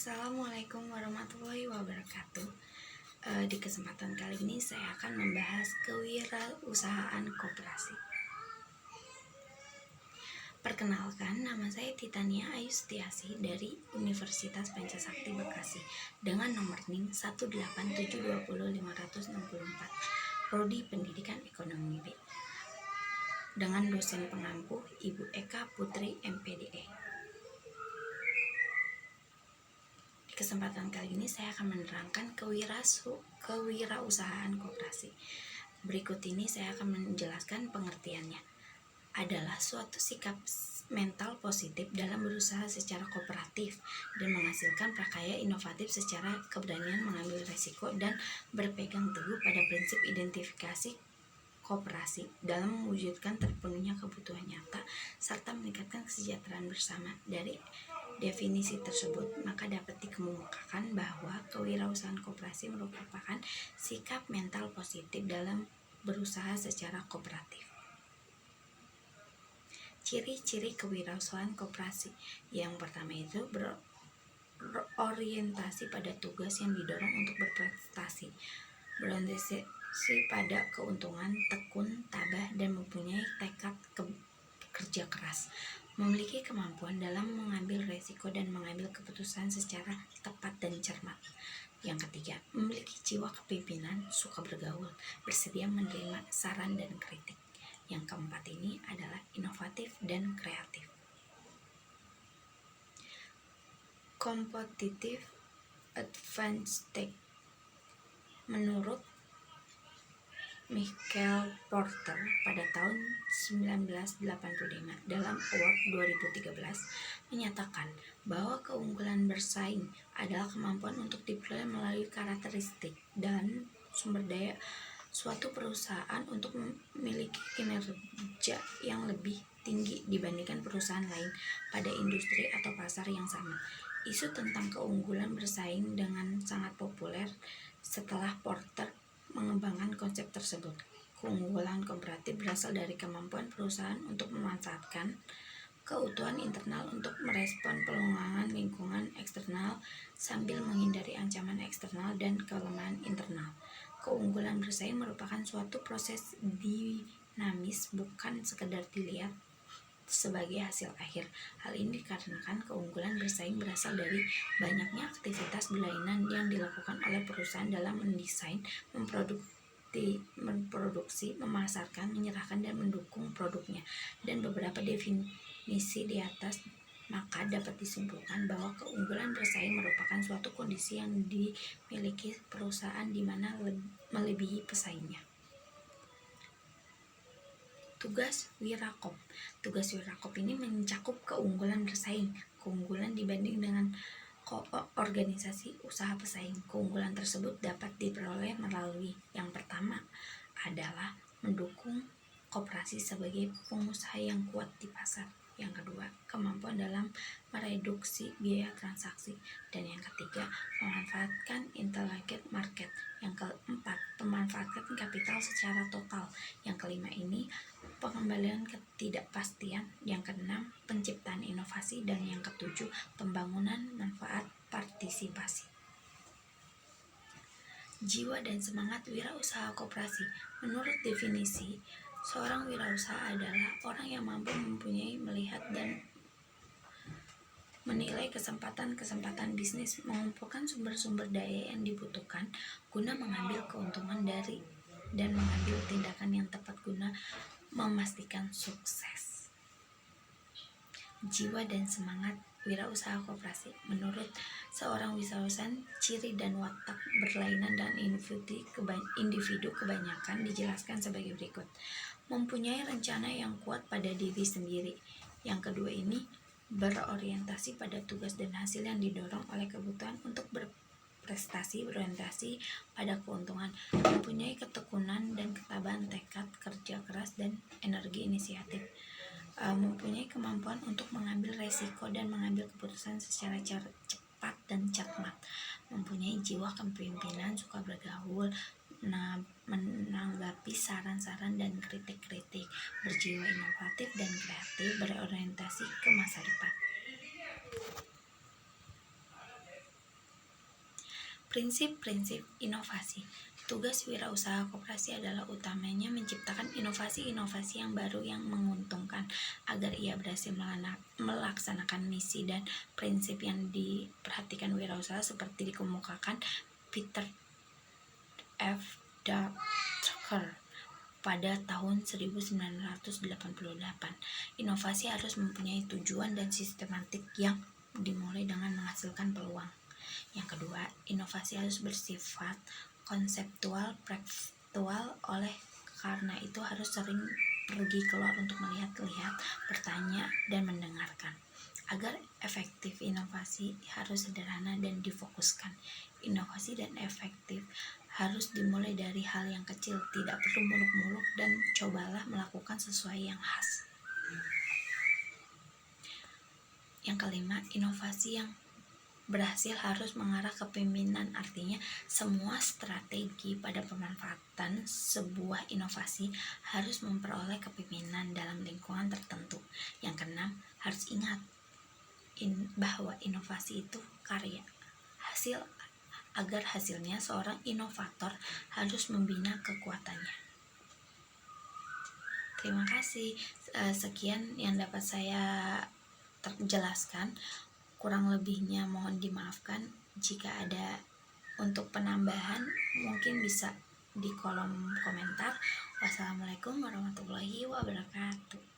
Assalamualaikum warahmatullahi wabarakatuh. Di kesempatan kali ini saya akan membahas kewirausahaan koperasi. Perkenalkan, nama saya Titania Ayu Setiasi dari Universitas Pancasakti Bekasi dengan nomor NIM 187205604, Prodi Pendidikan Ekonomi B, dengan dosen pengampu Ibu Eka Putri MPDE. Di kesempatan kali ini saya akan menerangkan kewirausahaan koperasi. Berikut ini saya akan menjelaskan pengertiannya. Adalah suatu sikap mental positif dalam berusaha secara kooperatif dan menghasilkan prakarya inovatif secara keberanian mengambil resiko dan berpegang teguh pada prinsip identifikasi koperasi dalam mewujudkan terpenuhnya kebutuhan nyata serta meningkatkan kesejahteraan bersama. Dari definisi tersebut, maka dapat dikemukakan bahwa kewirausahaan koperasi merupakan sikap mental positif dalam berusaha secara kooperatif. Ciri-ciri kewirausahaan koperasi. Yang pertama itu berorientasi pada tugas yang didorong untuk berprestasi, berorientasi pada keuntungan, tekun, tabah, dan mempunyai tekad kerja keras, memiliki kemampuan dalam mengambil resiko dan mengambil keputusan secara tepat dan cermat. Yang ketiga, memiliki jiwa kepemimpinan, suka bergaul, bersedia menerima saran dan kritik. Yang keempat ini adalah inovatif dan kreatif. Competitive advantage. Menurut Michael Porter pada tahun 1985 dalam Award 2013 menyatakan bahwa keunggulan bersaing adalah kemampuan untuk diperoleh melalui karakteristik dan sumber daya suatu perusahaan untuk memiliki kinerja yang lebih tinggi dibandingkan perusahaan lain pada industri atau pasar yang sama. Isu tentang keunggulan bersaing dengan sangat populer setelah Porter mengembangkan konsep tersebut. Keunggulan komparatif berasal dari kemampuan perusahaan untuk memanfaatkan keutuhan internal untuk merespon pelonggaran lingkungan eksternal sambil menghindari ancaman eksternal dan kelemahan internal. Keunggulan bersaing merupakan suatu proses dinamis, bukan sekedar dilihat sebagai hasil akhir. Hal ini dikarenakan keunggulan bersaing berasal dari banyaknya aktivitas berlainan yang dilakukan oleh perusahaan dalam mendesain, memproduksi, memasarkan, menyerahkan, dan mendukung produknya. Dan beberapa definisi di atas, maka dapat disimpulkan bahwa keunggulan bersaing merupakan suatu kondisi yang dimiliki perusahaan di mana melebihi pesaingnya. Tugas wirakop. Tugas wirakop ini mencakup keunggulan bersaing, keunggulan dibanding dengan organisasi usaha pesaing. Keunggulan tersebut dapat diperoleh melalui yang pertama adalah mendukung koperasi sebagai pengusaha yang kuat di pasar. Yang kedua, kemampuan dalam mereduksi biaya transaksi. Dan yang ketiga, memanfaatkan intelligent market. Yang keempat, memanfaatkan kapital secara total. Yang kelima ini, pengembalian ketidakpastian. Yang keenam, penciptaan inovasi. Dan yang ketujuh, pembangunan manfaat partisipasi. Jiwa dan semangat wirausaha koperasi. Menurut definisi, seorang wirausaha adalah orang yang mampu melihat dan menilai kesempatan-kesempatan bisnis, mengumpulkan sumber-sumber daya yang dibutuhkan guna mengambil keuntungan dari dan mengambil tindakan yang tepat guna memastikan sukses. Jiwa dan semangat wirausaha koperasi. Menurut seorang wirausaha, ciri dan watak berlainan dan individu kebanyakan dijelaskan sebagai berikut. Mempunyai rencana yang kuat pada diri sendiri. Yang kedua ini, berorientasi pada tugas dan hasil yang didorong oleh kebutuhan untuk berprestasi, berorientasi pada keuntungan, mempunyai ketekunan dan ketabahan tekad, kerja keras, dan energi inisiatif, mempunyai kemampuan untuk mengambil resiko dan mengambil keputusan secara cepat dan cermat, mempunyai jiwa kepemimpinan, suka bergaul, menanggapi saran-saran dan kritik-kritik, berjiwa inovatif dan kreatif, berorientasi ke masa depan. Prinsip-prinsip inovasi. Tugas wirausaha koperasi adalah utamanya menciptakan inovasi-inovasi yang baru yang menguntungkan agar ia berhasil melaksanakan misi dan prinsip yang diperhatikan wirausaha seperti dikemukakan Peter F. Drucker pada tahun 1988. Inovasi harus mempunyai tujuan dan sistematik yang dimulai dengan menghasilkan peluang. Yang kedua, inovasi harus bersifat konseptual, praktikal, oleh karena itu harus sering pergi keluar untuk melihat-lihat, bertanya, dan mendengarkan. Agar efektif, inovasi harus sederhana dan difokuskan. Inovasi dan efektif harus dimulai dari hal yang kecil, tidak perlu muluk-muluk, dan cobalah melakukan sesuai yang khas. Yang kelima, inovasi yang berhasil harus mengarah ke pimpinan, artinya semua strategi pada pemanfaatan sebuah inovasi harus memperoleh kepemimpinan dalam lingkungan tertentu. Yang keenam, harus ingat bahwa inovasi itu karya. Agar hasilnya, seorang inovator harus membina kekuatannya. Terima kasih. Sekian yang dapat saya jelaskan. Kurang lebihnya mohon dimaafkan. Jika ada untuk penambahan mungkin bisa di kolom komentar. Wassalamualaikum warahmatullahi wabarakatuh.